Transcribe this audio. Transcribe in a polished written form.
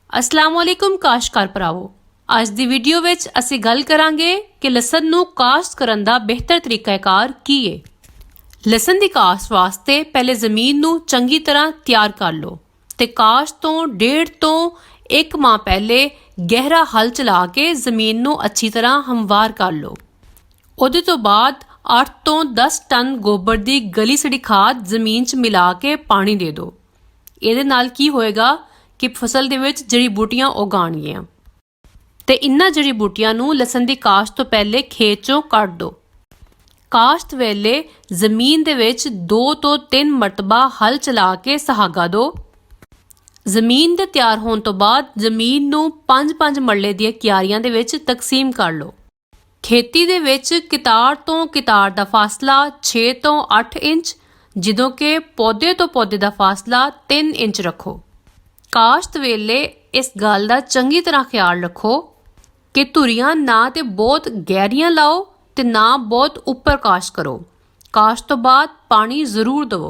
अस्सलाम वालेकुम काश्तकार भरावो। ਅੱਜ ਦੀ ਵੀਡੀਓ ਵਿੱਚ ਅਸੀਂ ਗੱਲ ਕਰਾਂਗੇ ਕਿ ਲਸਣ ਨੂੰ ਕਾਸ਼ਤ ਕਰਨ ਦਾ ਬਿਹਤਰ ਤਰੀਕਾਕਾਰ ਕੀ ਹੈ। ਲਸਣ ਦੀ ਕਾਸ਼ਤ ਵਾਸਤੇ ਪਹਿਲੇ ਜ਼ਮੀਨ ਨੂੰ ਚੰਗੀ ਤਰ੍ਹਾਂ ਤਿਆਰ ਕਰ ਲਓ ਤੇ ਕਾਸ਼ਤ ਤੋਂ 1.5 ਤੋਂ 1 ਮਾਹ ਪਹਿਲੇ ਗਹਿਰਾ ਹਲ ਚਲਾ ਕੇ ਜ਼ਮੀਨ ਨੂੰ ਅੱਛੀ ਤਰ੍ਹਾਂ ਹਮਵਾਰ ਕਰ ਲਓ। ਉਹਦੇ ਤੋਂ ਬਾਅਦ 8 ਤੋਂ 10 ਟਨ ਗੋਬਰ ਦੀ ਗਲੀ ਸੜੀ ਖਾਦ ਜ਼ਮੀਨ 'ਚ ਮਿਲਾ ਕੇ ਪਾਣੀ ਦੇ ਦਿਓ। ਇਹਦੇ ਨਾਲ ਕੀ ਹੋਏਗਾ ਕਿ ਫਸਲ ਦੇ ਵਿੱਚ ਜੜੀ ਬੂਟੀਆਂ ਉਗਾਉਣਗੀਆਂ ਤੇ ਇਨ੍ਹਾਂ ਜੜੀ ਬੂਟੀਆਂ ਨੂੰ ਲਸਣ ਦੀ ਕਾਸ਼ਤ ਤੋਂ ਪਹਿਲੇ ਖੇਤ 'ਚੋਂ ਕੱਢ ਦਿਓ। ਕਾਸ਼ਤ ਵੇਲੇ ਜ਼ਮੀਨ ਦੇ ਵਿੱਚ 2 ਤੋਂ 3 ਮਰਤਬਾ ਹਲ ਚਲਾ ਕੇ ਸਹਾਗਾ ਦਿਓ। ਜ਼ਮੀਨ ਦੇ ਤਿਆਰ ਹੋਣ ਤੋਂ ਬਾਅਦ ਜ਼ਮੀਨ ਨੂੰ 5-5 ਮਰਲੇ ਦੀਆਂ ਕਿਆਰੀਆਂ ਦੇ ਵਿੱਚ ਤਕਸੀਮ ਕਰ ਲਓ। ਖੇਤੀ ਦੇ ਵਿੱਚ ਕਿਤਾਰ ਤੋਂ ਕਿਤਾਰ ਦਾ ਫਾਸਲਾ 6 ਤੋਂ 8 ਇੰਚ ਜਦੋਂ ਕਿ ਪੌਦੇ ਤੋਂ ਪੌਦੇ ਦਾ ਫਾਸਲਾ 3 ਇੰਚ ਰੱਖੋ। ਕਾਸ਼ਤ ਵੇਲੇ ਇਸ ਗੱਲ ਦਾ ਚੰਗੀ ਤਰ੍ਹਾਂ ਖਿਆਲ ਰੱਖੋ ਕਿ ਧੁਰੀਆਂ ਨਾ ਤੇ ਬਹੁਤ ਗਹਿਰੀਆਂ ਲਾਓ ਤੇ ਨਾ ਬਹੁਤ ਉੱਪਰ ਕਾਸ਼ਤ ਕਰੋ। ਕਾਸ਼ਤ ਤੋਂ ਬਾਅਦ ਪਾਣੀ ਜ਼ਰੂਰ ਦਿਵੋ।